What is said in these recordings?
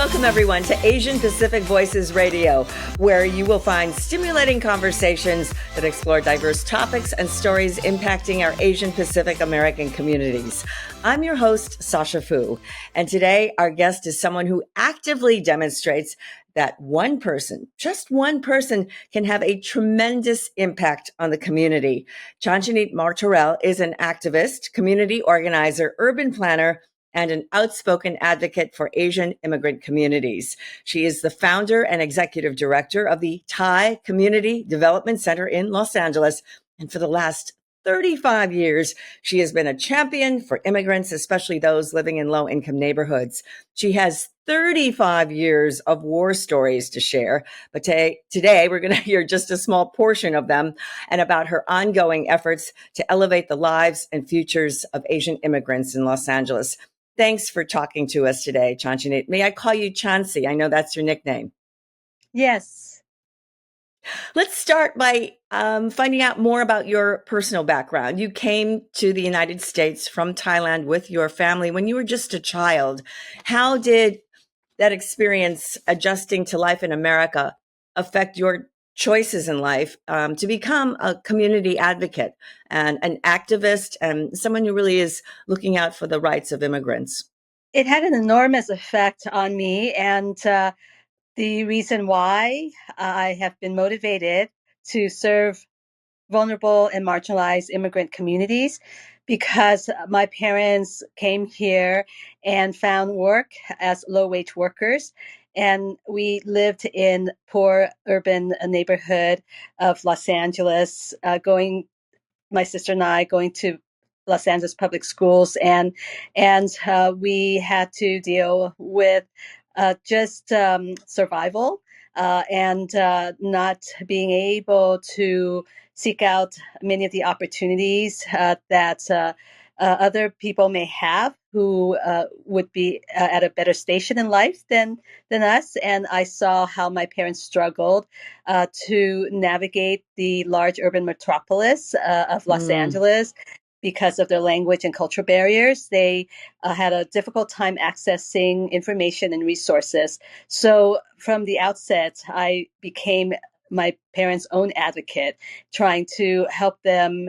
Welcome, everyone, to Asian Pacific Voices Radio, where you will find stimulating conversations that explore diverse topics and stories impacting our Asian Pacific American communities. I'm your host, Sasha Fu, and today our guest is someone who actively demonstrates that one person, just one person, can have a tremendous impact on the community. Chanchanit Martorell is an activist, community organizer, urban planner, and an outspoken advocate for Asian immigrant communities. She is the founder and executive director of the Thai Community Development Center in Los Angeles. And for the last 35 years, she has been a champion for immigrants, especially those living in low-income neighborhoods. She has 35 years of war stories to share, but today we're going to hear just a small portion of them and about her ongoing efforts to elevate the lives and futures of Asian immigrants in Los Angeles. Thanks for talking to us today, Chanchanit. May I call you Chancee? I know that's your nickname. Yes. Let's start by finding out more about your personal background. You came to the United States from Thailand with your family when you were just a child. How did that experience adjusting to life in America affect your choices in life to become a community advocate and an activist and someone who really is looking out for the rights of immigrants? It had an enormous effect on me, and the reason why I have been motivated to serve vulnerable and marginalized immigrant communities because my parents came here and found work as low-wage workers, and we lived in poor urban neighborhood of Los Angeles, my sister and I going to Los Angeles public schools, and we had to deal with just survival and not being able to seek out many of the opportunities that other people may have who would be at a better station in life than us. And I saw how my parents struggled to navigate the large urban metropolis of Los Angeles because of their language and cultural barriers. They had a difficult time accessing information and resources. So from the outset, I became my parents' own advocate, trying to help them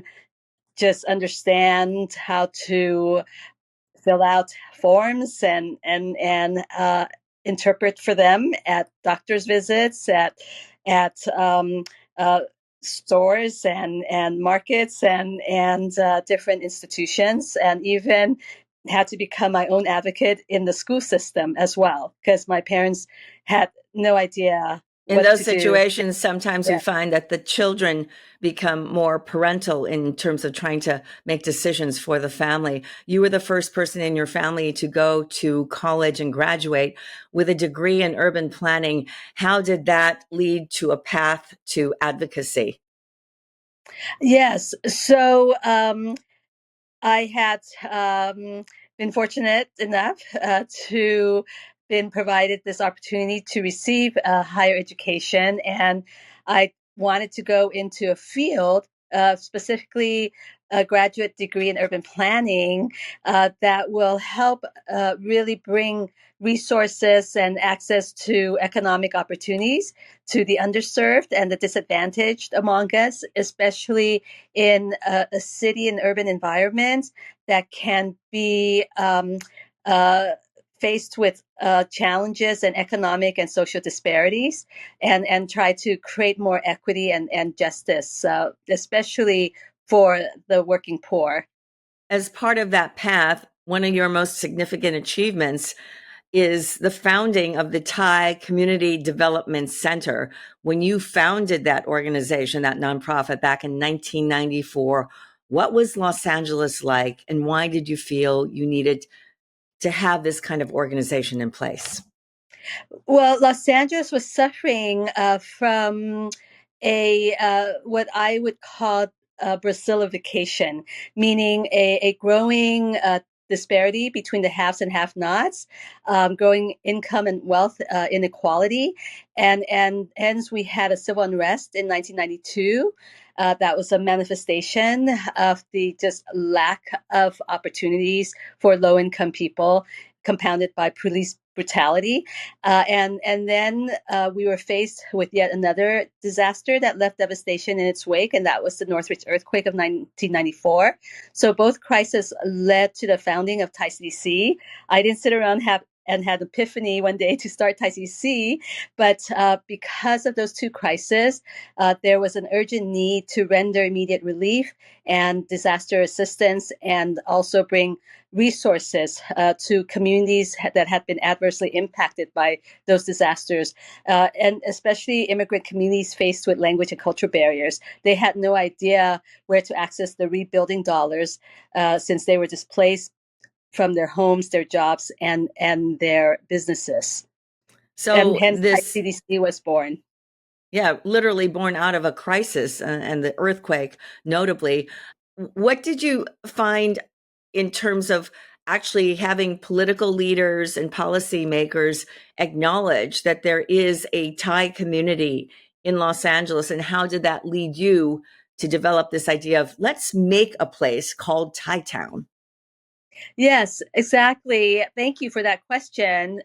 just understand how to fill out forms and interpret for them at doctor's visits, at stores and markets and different institutions, and even had to become my own advocate in the school system as well, because my parents had no idea. In those situations, sometimes we find that the children become more parental in terms of trying to make decisions for the family. You were the first person in your family to go to college and graduate with a degree in urban planning. How did that lead to a path to advocacy? Yes. So I had been fortunate enough to been provided this opportunity to receive higher education, and I wanted to go into a field, specifically a graduate degree in urban planning, that will help really bring resources and access to economic opportunities to the underserved and the disadvantaged among us, especially in a city and urban environment that can be faced with challenges and economic and social disparities, and try to create more equity and justice, especially for the working poor. As part of that path, one of your most significant achievements is the founding of the Thai Community Development Center. When you founded that organization, that nonprofit, back in 1994, what was Los Angeles like, and why did you feel you needed to have this kind of organization in place? Well, Los Angeles was suffering from what I would call Brazilification, meaning a growing disparity between the haves and have-nots, growing income and wealth inequality, and hence we had a civil unrest in 1992. That was a manifestation of the just lack of opportunities for low-income people, compounded by police brutality. And then we were faced with yet another disaster that left devastation in its wake, and that was the Northridge earthquake of 1994. So both crises led to the founding of Thai CDC. I didn't sit around and had an epiphany one day to start Thai CDC, but because of those two crises, there was an urgent need to render immediate relief and disaster assistance, and also bring resources to communities that had been adversely impacted by those disasters, and especially immigrant communities faced with language and cultural barriers. They had no idea where to access the rebuilding dollars since they were displaced from their homes, their jobs, and their businesses. And So hence, this, CDC was born. yeah, literally born out of a crisis and the earthquake, notably. What did you find in terms of actually having political leaders and policymakers acknowledge that there is a Thai community in Los Angeles? And how did that lead you to develop this idea of let's make a place called Thai Town? Yes, exactly. Thank you for that question.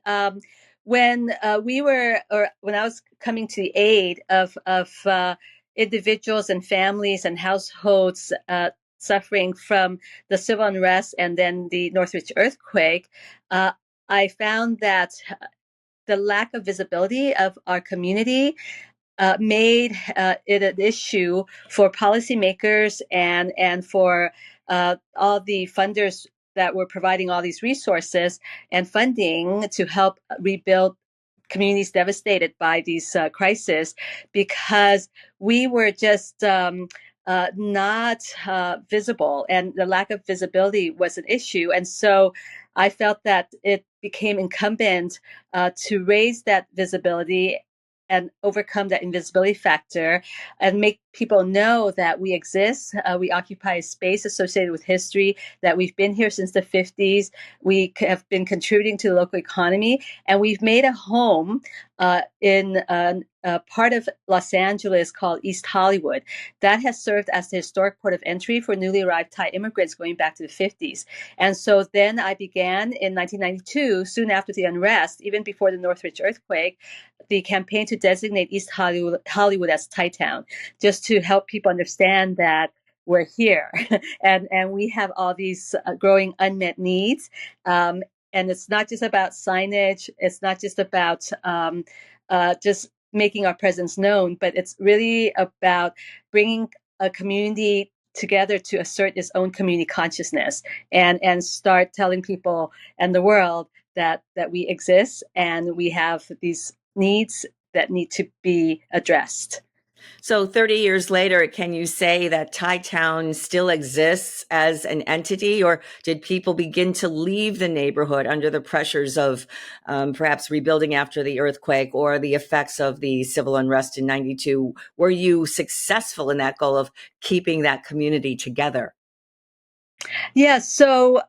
When when I was coming to the aid of individuals and families and households suffering from the civil unrest and then the Northridge earthquake, uh, I found that the lack of visibility of our community made it an issue for policymakers and for all the funders that were providing all these resources and funding to help rebuild communities devastated by these crises, because we were just not visible, and the lack of visibility was an issue. And so I felt that it became incumbent to raise that visibility and overcome that invisibility factor and make people know that we exist. We occupy a space associated with history, that we've been here since the 50s. We have been contributing to the local economy, and we've made a home in a part of Los Angeles called East Hollywood. That has served as the historic port of entry for newly arrived Thai immigrants going back to the 50s. And so then I began in 1992, soon after the unrest, even before the Northridge earthquake, the campaign to designate East Hollywood as Thai Town, just to help people understand that we're here and we have all these growing unmet needs. And it's not just about signage. It's not just about just making our presence known, but it's really about bringing a community together to assert its own community consciousness and start telling people and the world that we exist and we have these needs that need to be addressed. So 30 years later, can you say that Thai Town still exists as an entity, or did people begin to leave the neighborhood under the pressures of perhaps rebuilding after the earthquake or the effects of the civil unrest in 92? Were you successful in that goal of keeping that community together? Yeah, so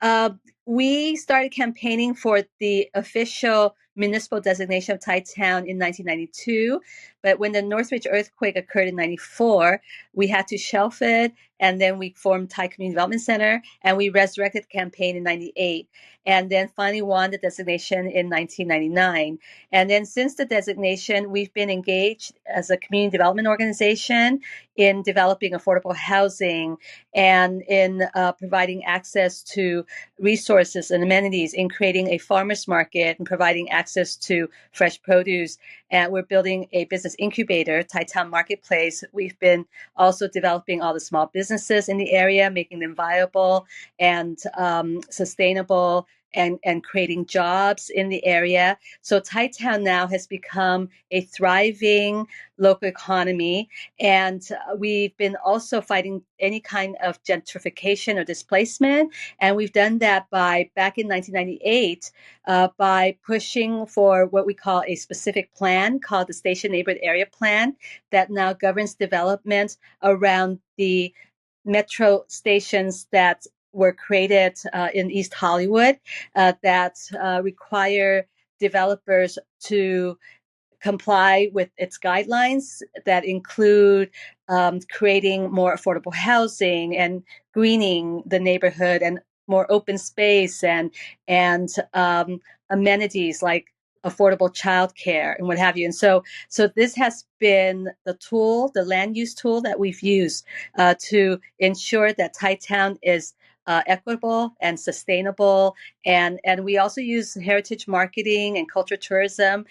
we started campaigning for the official municipal designation of Thai Town in 1992. But when the Northridge earthquake occurred in 94, we had to shelf it. And then we formed Thai Community Development Center, and we resurrected the campaign in 98. And then finally won the designation in 1999. And then since the designation, we've been engaged as a community development organization in developing affordable housing and in providing access to resources and amenities, in creating a farmers market and providing access to fresh produce. And we're building a business incubator, Thai Town Marketplace. We've been also developing all the small businesses in the area, making them viable and sustainable, and creating jobs in the area. So Thai Town now has become a thriving local economy. And we've been also fighting any kind of gentrification or displacement. And we've done that back in 1998, by pushing for what we call a specific plan called the Station Neighborhood Area Plan that now governs development around the metro stations that were created in East Hollywood that require developers to comply with its guidelines that include creating more affordable housing and greening the neighborhood and more open space and amenities like affordable childcare and what have you. And so this has been the tool, the land use tool that we've used to ensure that Thai Town is equitable and sustainable. And we also use heritage marketing and culture tourism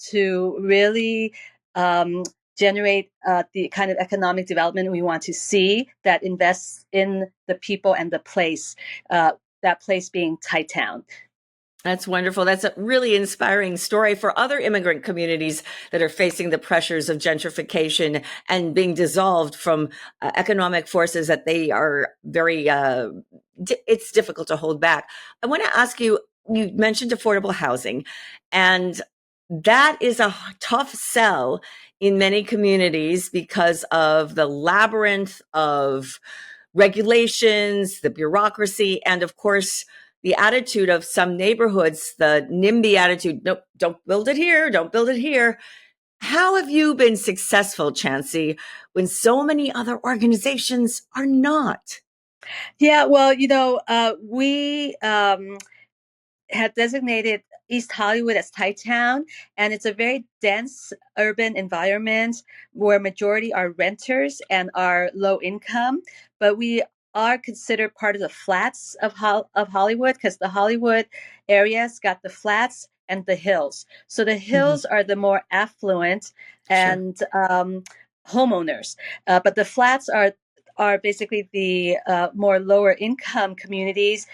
to really generate the kind of economic development we want to see that invests in the people and the place, that place being Thai Town. That's wonderful. That's a really inspiring story for other immigrant communities that are facing the pressures of gentrification and being dissolved from economic forces that they are very, it's difficult to hold back. I want to ask you, you mentioned affordable housing, and that is a tough sell in many communities because of the labyrinth of regulations, the bureaucracy, and of course, the attitude of some neighborhoods, the NIMBY attitude, nope, don't build it here, don't build it here. How have you been successful, Chancee, when so many other organizations are not? Yeah, well, we have designated East Hollywood as Thai Town, and it's a very dense urban environment where majority are renters and are low income. But we are considered part of the flats of Hollywood because the Hollywood area's got the flats and the hills. So the Mm-hmm. hills are the more affluent Sure. and homeowners, but the flats are basically the more lower income communities,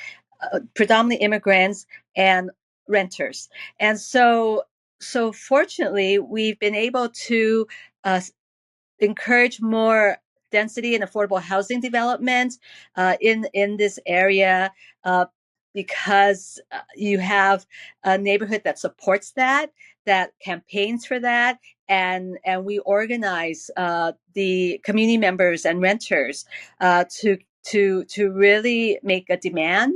predominantly immigrants and renters. And so fortunately, we've been able to uh, encourage more density and affordable housing development in this area, uh, because you have a neighborhood that supports that campaigns for that, and we organize the community members and renters to really make a demand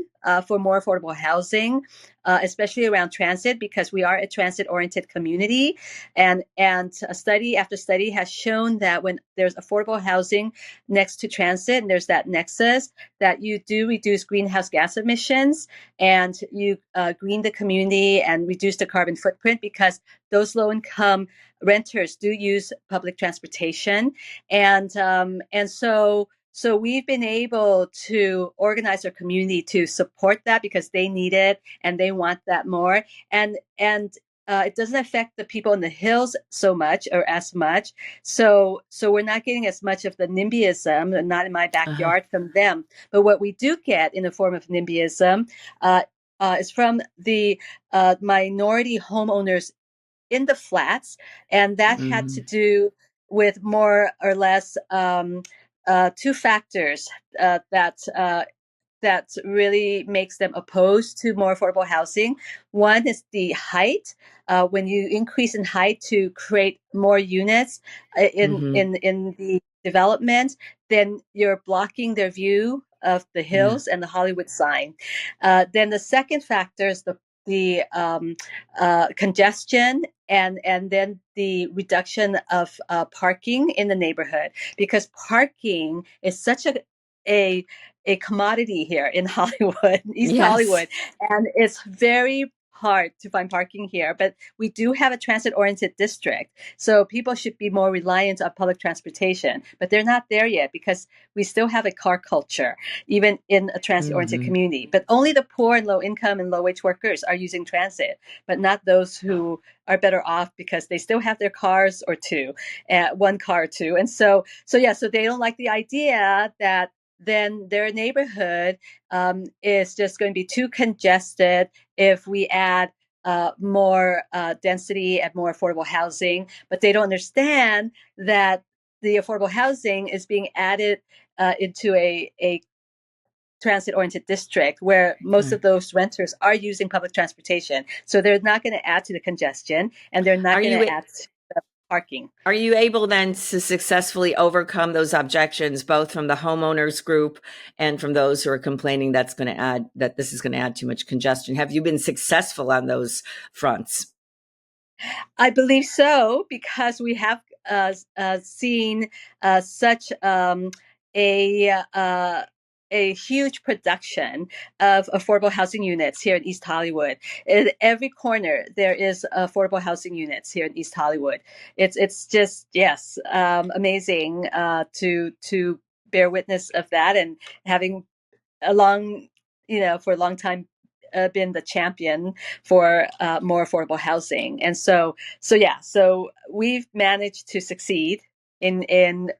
for more affordable housing, especially around transit, because we are a transit-oriented community, and a study after study has shown that when there's affordable housing next to transit, and there's that nexus, that you do reduce greenhouse gas emissions, and you green the community and reduce the carbon footprint, because those low-income renters do use public transportation, and so we've been able to organize our community to support that because they need it and they want that more. And it doesn't affect the people in the hills so much or as much. So we're not getting as much of the NIMBYism, not in my Uh-huh. backyard, from them. But what we do get in the form of NIMBYism is from the minority homeowners in the flats, and that had to Mm-hmm. do with more or less two factors that really makes them opposed to more affordable housing. One is the height. When you increase in height to create more units Mm-hmm. in the development, then you're blocking their view of the Yeah. hills and the Hollywood sign. Then the second factor is the congestion, and then the reduction of parking in the neighborhood, because parking is such a a commodity here in Hollywood, East Yes. Hollywood, and it's very hard to find parking here. But we do have a transit-oriented district, so people should be more reliant on public transportation. But they're not there yet because we still have a car culture, even in a transit-oriented Mm-hmm. community. But only the poor and low-income and low-wage workers are using transit, but not those who are better off because they still have their cars or two, one car or two. And so they don't like the idea that then their neighborhood is just going to be too congested if we add more density and more affordable housing. But they don't understand that the affordable housing is being added into a transit-oriented district where most Right. of those renters are using public transportation. So they're not going to add to the congestion, and they're not Are going you to add to the parking. Are you able then to successfully overcome those objections, both from the homeowners group and from those who are complaining that this is going to add too much congestion? Have you been successful on those fronts? I believe so, because we have seen such a a huge production of affordable housing units here in East Hollywood. In every corner, there is affordable housing units here in East Hollywood. It's just yes, amazing to bear witness of that, and having a long, for a long time been the champion for more affordable housing. And so we've managed to succeed in increased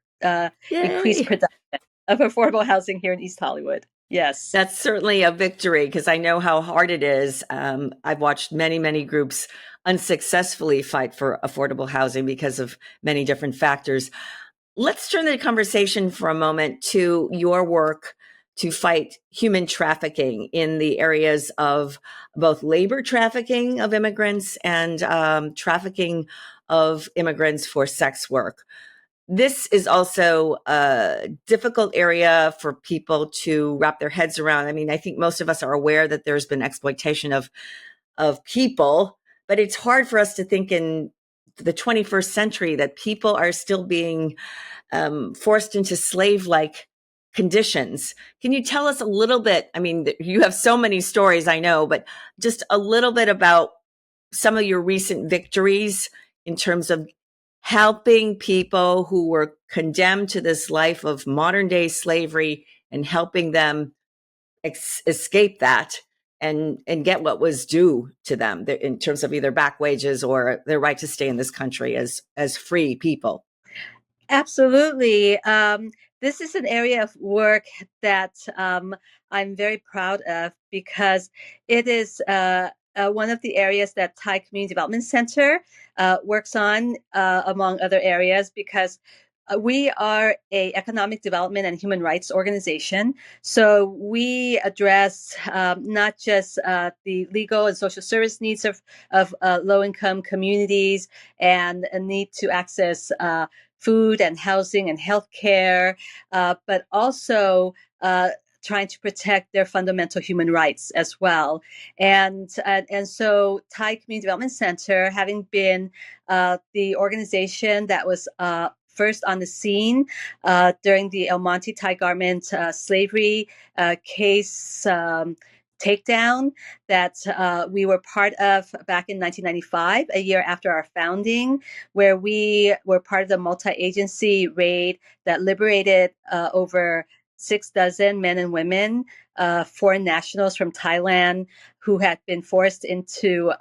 Yay. production of affordable housing here in East Hollywood. Yes. That's certainly a victory because I know how hard it is. I've watched many, many groups unsuccessfully fight for affordable housing because of many different factors. Let's turn the conversation for a moment to your work to fight human trafficking in the areas of both labor trafficking of immigrants and trafficking of immigrants for sex work. This is also a difficult area for people to wrap their heads around. I mean, I think most of us are aware that there's been exploitation of people, but it's hard for us to think in the 21st century that people are still being forced into slave-like conditions. Can you tell us a little bit? I mean, you have so many stories, I know, but just a little bit about some of your recent victories in terms of helping people who were condemned to this life of modern day slavery and helping them escape that and get what was due to them in terms of either back wages or their right to stay in this country as free people. Absolutely. This is an area of work that I'm very proud of because it is one of the areas that Thai Community Development Center works on, among other areas, because we are a economic development and human rights organization. So we address not just the legal and social service needs of low-income communities and a need to access food and housing and healthcare, but also trying to protect their fundamental human rights as well. And so Thai Community Development Center, having been the organization that was first on the scene during the El Monte Thai garment slavery case takedown that we were part of back in 1995, a year after our founding, where we were part of the multi-agency raid that liberated over 6 dozen men and women, foreign nationals from Thailand who had been forced into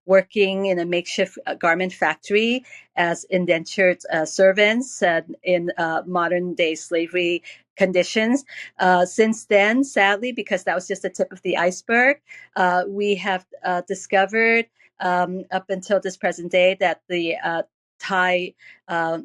working in a makeshift garment factory as indentured servants in modern day slavery conditions. Since then, sadly, because that was just the tip of the iceberg, we have discovered up until this present day that the Thai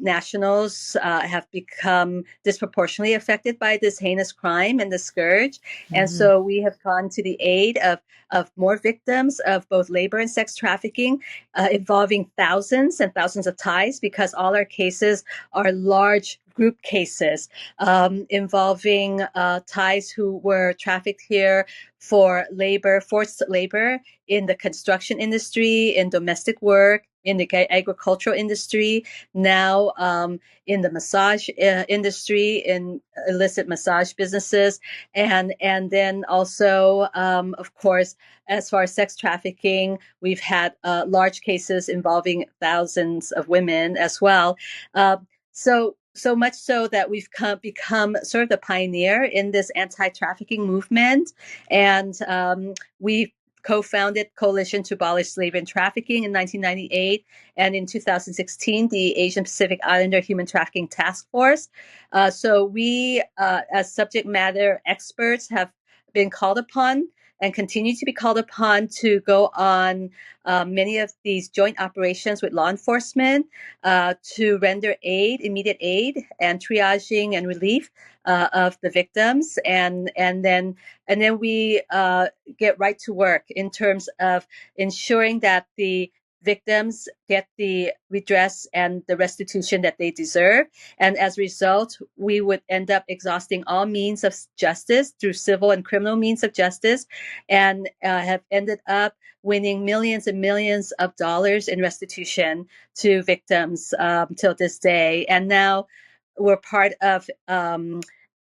nationals have become disproportionately affected by this heinous crime and the scourge. And Mm-hmm. so we have gone to the aid of more victims of both labor and sex trafficking, involving thousands and thousands of Thais, because all our cases are large group cases involving Thais who were trafficked here for labor, forced labor in the construction industry, in domestic work, in the agricultural industry, now in the massage industry, in illicit massage businesses, and then also, of course, as far as sex trafficking, we've had large cases involving thousands of women as well. So much so that we've become sort of the pioneer in this anti-trafficking movement, and we've co-founded Coalition to Abolish Slavery and Trafficking in 1998, and in 2016, the Asian Pacific Islander Human Trafficking Task Force. So we, as subject matter experts, have been called upon and continue to be called upon to go on many of these joint operations with law enforcement to render aid, immediate aid, and triaging and relief of the victims, and then we get right to work in terms of ensuring that the victims get the redress and the restitution that they deserve. And as a result, we would end up exhausting all means of justice through civil and criminal means of justice, and have ended up winning millions and millions of dollars in restitution to victims till this day. And now we're part of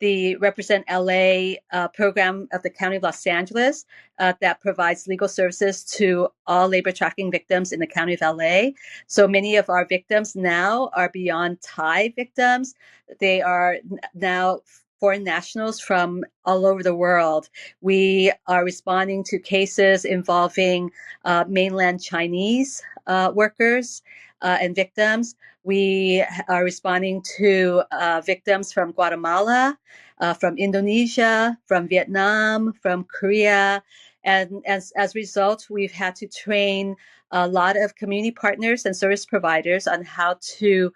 the Represent LA program of the County of Los Angeles that provides legal services to all labor trafficking victims in the County of LA. So many of our victims now are beyond Thai victims. They are now foreign nationals from all over the world. We are responding to cases involving mainland Chinese workers and victims. We are responding to victims from Guatemala, from Indonesia, from Vietnam, from Korea. And as a result, we've had to train a lot of community partners and service providers on how to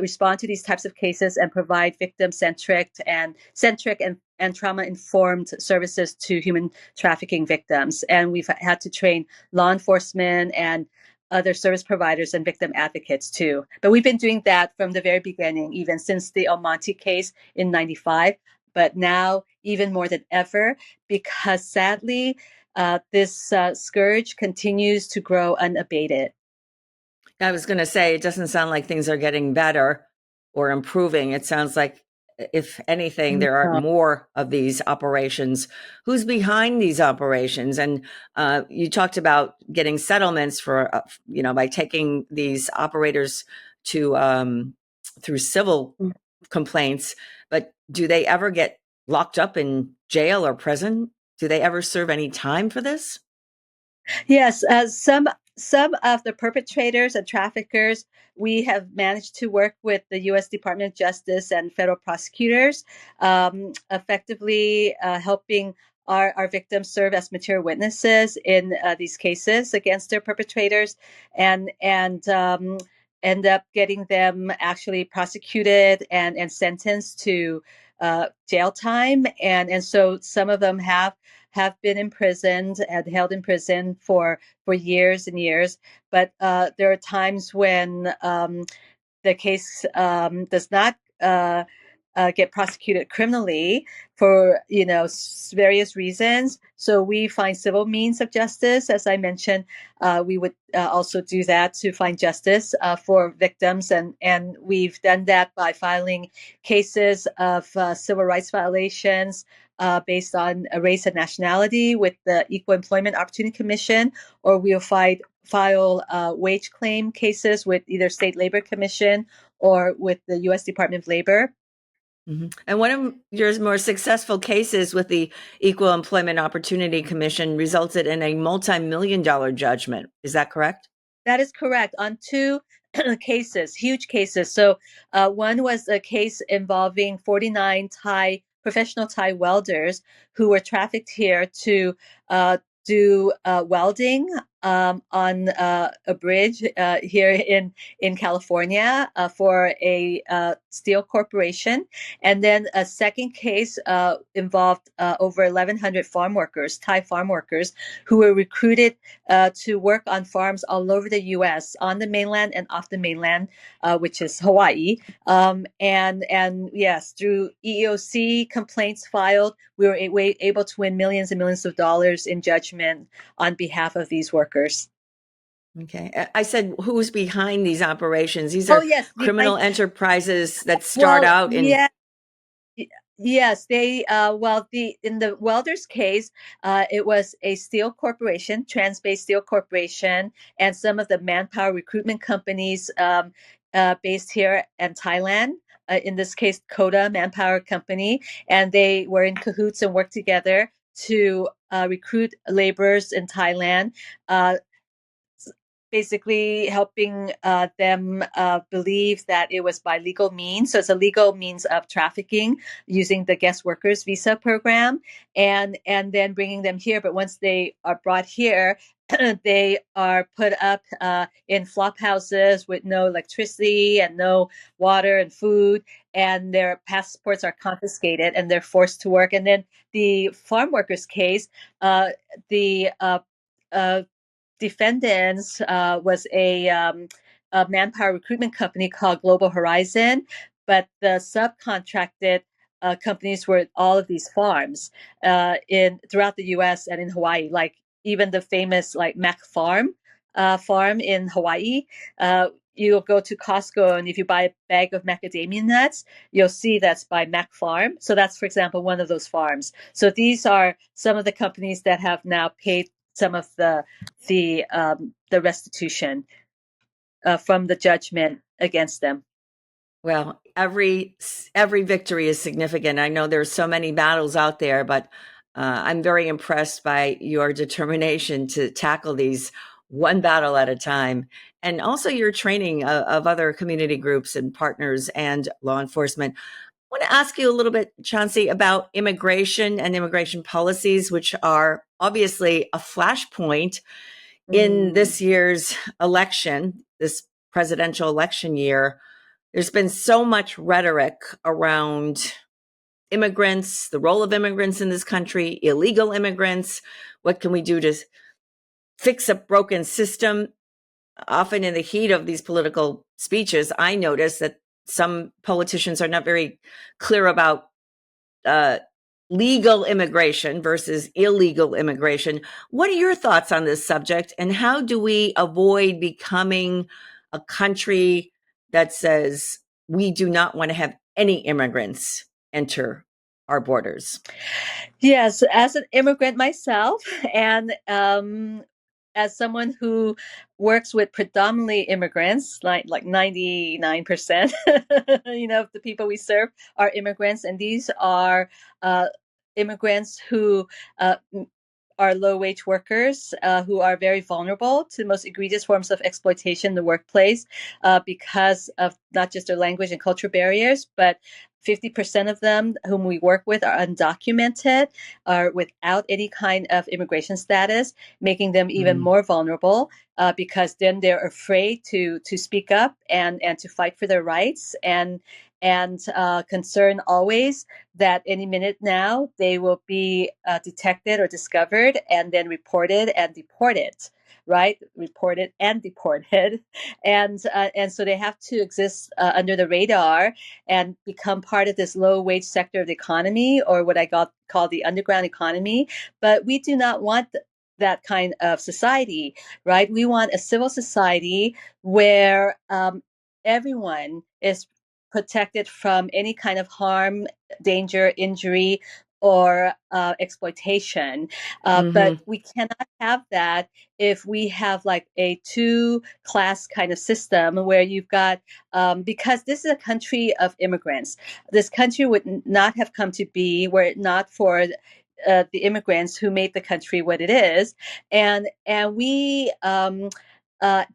respond to these types of cases and provide victim-centric and trauma-informed services to human trafficking victims. And we've had to train law enforcement and other service providers and victim advocates too. But we've been doing that from the very beginning, even since the Almonte case in '95. But now, even more than ever, because sadly, this scourge continues to grow unabated. I was going to say, it doesn't sound like things are getting better or improving. It sounds like, if anything, there are more of these operations. Who's behind these operations? And you talked about getting settlements for, by taking these operators to through civil complaints. But do they ever get locked up in jail or prison? Do they ever serve any time for this? Yes, some of the perpetrators and traffickers, we have managed to work with the U.S. Department of Justice and federal prosecutors, effectively helping our victims serve as material witnesses in these cases against their perpetrators, and end up getting them actually prosecuted and sentenced to jail time, and so some of them have been imprisoned and held in prison for years and years. But there are times when the case does not get prosecuted criminally for various reasons. So we find civil means of justice. As I mentioned, we would also do that to find justice for victims, and we've done that by filing cases of civil rights violations based on race and nationality with the Equal Employment Opportunity Commission, or we'll file wage claim cases with either State Labor Commission or with the U.S. Department of Labor. Mm-hmm. And one of your more successful cases with the Equal Employment Opportunity Commission resulted in a multi-million-dollar judgment. Is that correct? That is correct. On two cases, huge cases. So one was a case involving 49 professional Thai welders who were trafficked here to do welding on a bridge here in California for a steel corporation. And then a second case involved over 1,100 farm workers, Thai farm workers, who were recruited to work on farms all over the U.S., on the mainland and off the mainland, which is Hawaii. And yes, through EOC complaints filed, we were able to win millions and millions of dollars in judgment on behalf of these workers. Okay. I said, who's behind these operations? These are criminal enterprises that start out in... Yeah. Yes, they in the welders case, it was a steel corporation, trans-based steel corporation, and some of the manpower recruitment companies based here in Thailand. In this case, Coda Manpower Company, and they were in cahoots and worked together to recruit laborers in Thailand. Basically helping them believe that it was by legal means. So it's a legal means of trafficking using the guest workers visa program, and then bringing them here. But once they are brought here, they are put up in flop houses with no electricity and no water and food, and their passports are confiscated and they're forced to work. And then the farm workers case, the defendants was a manpower recruitment company called Global Horizon, but the subcontracted companies were all of these farms in throughout the U.S. and in Hawaii, like even the famous like Mac Farm in Hawaii. you'll go to Costco, and if you buy a bag of macadamia nuts, you'll see that's by Mac Farm. So that's, for example, one of those farms. So these are some of the companies that have now paid some of the restitution from the judgment against them. Well, every victory is significant. I know there's so many battles out there, but I'm very impressed by your determination to tackle these one battle at a time, and also your training of other community groups and partners and law enforcement. I want to ask you a little bit, Chancee, about immigration and immigration policies, which are obviously a flashpoint in this year's election, this presidential election year. There's been so much rhetoric around immigrants, the role of immigrants in this country, illegal immigrants. What can we do to fix a broken system? Often in the heat of these political speeches, I notice that some politicians are not very clear about legal immigration versus illegal immigration. What are your thoughts on this subject, and how do we avoid becoming a country that says we do not want to have any immigrants enter our borders? Yes, as an immigrant myself, and as someone who works with predominantly immigrants, like 99%, of the people we serve are immigrants, and these are immigrants who are low-wage workers who are very vulnerable to the most egregious forms of exploitation in the workplace because of not just their language and cultural barriers, but 50% of them whom we work with are undocumented, are without any kind of immigration status, making them even more vulnerable because then they're afraid to speak up and to fight for their rights, and concern always that any minute now they will be detected or discovered and then reported and deported. Right, reported and deported, and so they have to exist under the radar and become part of this low-wage sector of the economy, or what I call the underground economy. But we do not want that kind of society, right? We want a civil society where everyone is protected from any kind of harm, danger, injury, or exploitation. But we cannot have that if we have like a two-class kind of system where you've got, because this is a country of immigrants. This country would not have come to be were it not for the immigrants who made the country what it is, and we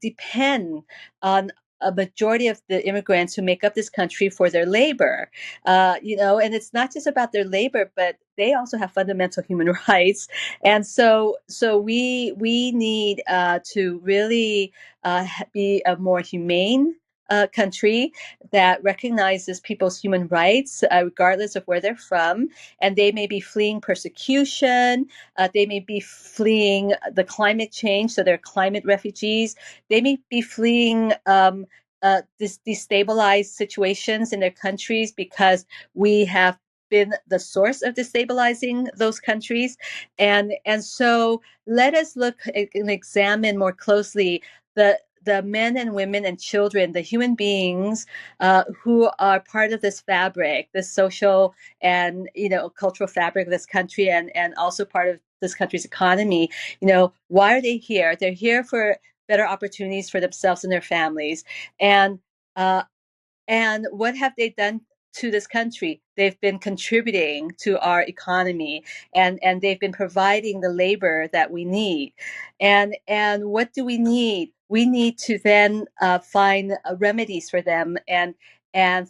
depend on a majority of the immigrants who make up this country for their labor, and it's not just about their labor, but they also have fundamental human rights. And so we need to really be a more humane country that recognizes people's human rights, regardless of where they're from. And they may be fleeing persecution. They may be fleeing the climate change, so they're climate refugees. They may be fleeing destabilized situations in their countries because we have been the source of destabilizing those countries. And so let us look and examine more closely the men and women and children, the human beings who are part of this fabric, this social and cultural fabric of this country, and also part of this country's economy. Why are they here? They're here for better opportunities for themselves and their families. And what have they done to this country? They've been contributing to our economy, and they've been providing the labor that we need. And what do we need? We need to then find remedies for them, and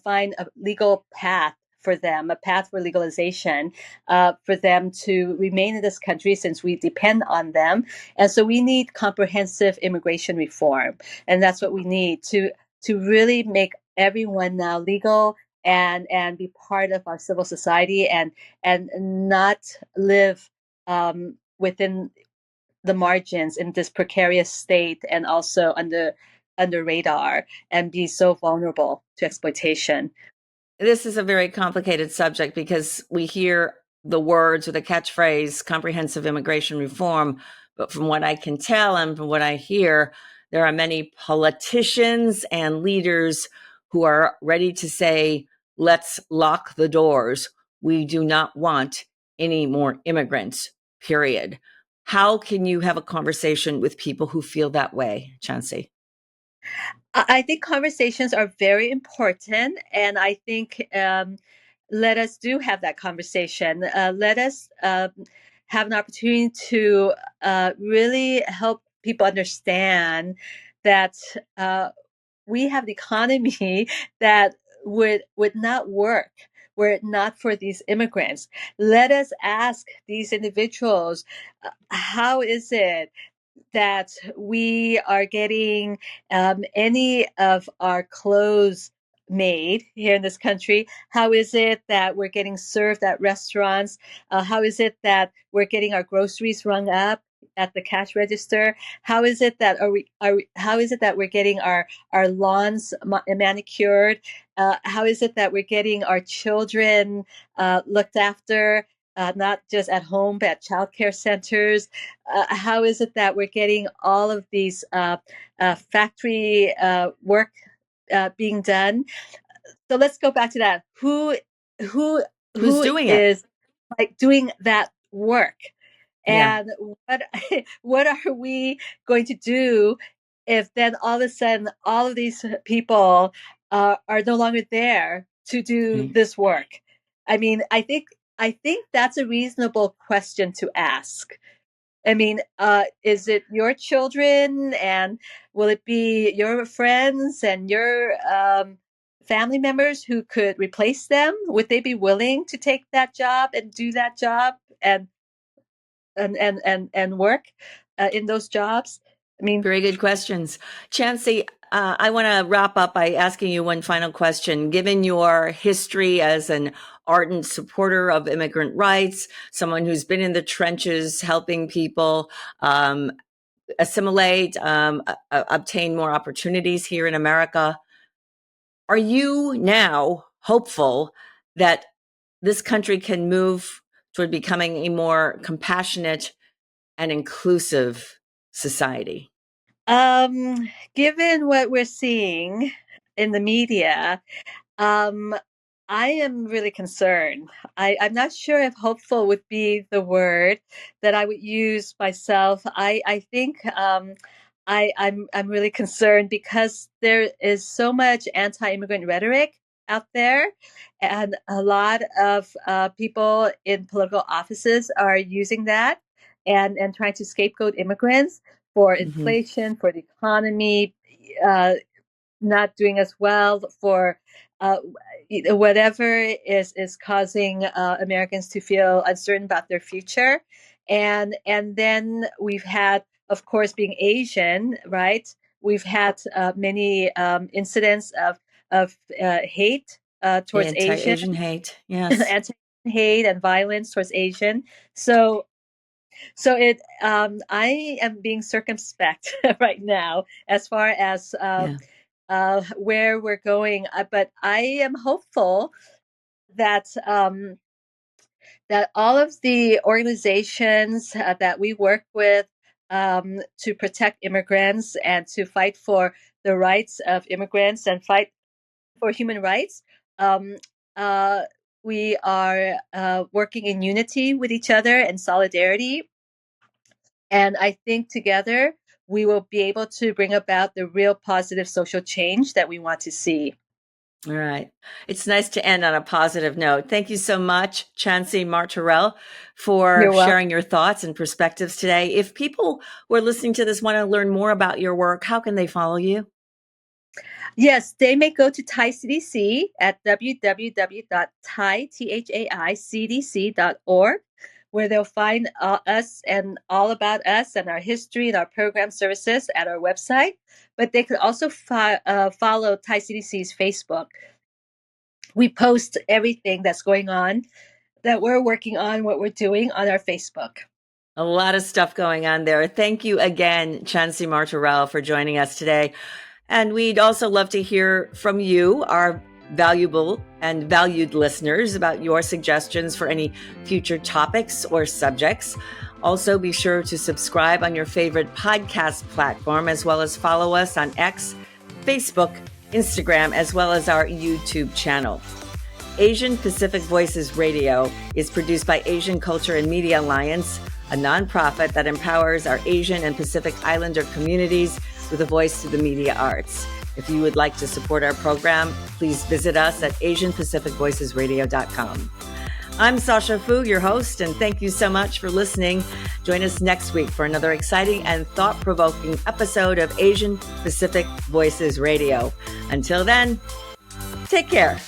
find a legal path for them, a path for legalization for them to remain in this country, since we depend on them. And so we need comprehensive immigration reform, and that's what we need to really make everyone now legal and be part of our civil society, and not live within the margins in this precarious state, and also under radar, and be so vulnerable to exploitation. This is a very complicated subject because we hear the words or the catchphrase comprehensive immigration reform, but from what I can tell and from what I hear, There are many politicians and leaders who are ready to say, let's lock the doors. We do not want any more immigrants, period. How can you have a conversation with people who feel that way, Chancee? I think conversations are very important, and I think let us do have that conversation. Let us have an opportunity to really help people understand that we have the economy that would not work were it not for these immigrants. Let us ask these individuals, how is it that we are getting any of our clothes made here in this country? How is it that we're getting served at restaurants? How is it that we're getting our groceries rung up at the cash register? How is it that how is it that we're getting our lawns manicured? How is it that we're getting our children looked after? Not just at home, but at childcare centers. How is it that we're getting all of these factory work being done? So let's go back to that. Who Who's who doing it? is like doing that work? Yeah. And what what are we going to do if then all of a sudden all of these people are no longer there to do Right. this work? I mean, I think that's a reasonable question to ask. I mean, is it your children, and will it be your friends and your family members who could replace them? Would they be willing to take that job and do that job and work in those jobs? I mean, Very good questions. Chancey, I want to wrap up by asking you one final question. Given your history as an ardent supporter of immigrant rights, someone who's been in the trenches helping people assimilate, obtain more opportunities here in America, are you now hopeful that this country can move toward becoming a more compassionate and inclusive society? given what we're seeing in the media, um, I am really concerned. I'm not sure if hopeful would be the word that I would use myself. I think I'm really concerned because there is so much anti-immigrant rhetoric out there, and a lot of people in political offices are using that and trying to scapegoat immigrants for Mm-hmm. inflation, for the economy. Not doing as well, for uh, whatever is causing Americans to feel uncertain about their future, and then we've had, of course, being Asian, right? We've had many incidents of hate towards Asian, Anti-Asian hate. Yes. anti hate and violence towards Asian. So I am being circumspect right now as far as Yeah. where we're going. But I am hopeful that that all of the organizations that we work with to protect immigrants and to fight for the rights of immigrants and fight for human rights, um, uh, we are working in unity with each other and solidarity. And I think together we will be able to bring about the real positive social change that we want to see. All right. It's nice to end on a positive note. Thank you so much, Chancee Martorell, for You're welcome. sharing your thoughts and perspectives today. If people who are listening to this want to learn more about your work, how can they follow you? Yes, they may go to Thai CDC at www.thaicdc.org, where they'll find us and all about us and our history and our program services at our website. But they could also follow Thai CDC's Facebook. We post everything that's going on, that we're working on, what we're doing on our Facebook. A lot of stuff going on there. Thank you again, Chancee Martorell, for joining us today. And we'd also love to hear from you, our valuable and valued listeners, about your suggestions for any future topics or subjects. Also, be sure to subscribe on your favorite podcast platform, as well as follow us on X, Facebook, Instagram, as well as our YouTube channel. Asian Pacific Voices Radio is produced by Asian Culture and Media Alliance, a nonprofit that empowers our Asian and Pacific Islander communities with a voice to the media arts. If you would like to support our program, please visit us at AsianPacificVoicesRadio.com. I'm Sasha Fu, your host, and thank you so much for listening. Join us next week for another exciting and thought-provoking episode of Asian Pacific Voices Radio. Until then, take care.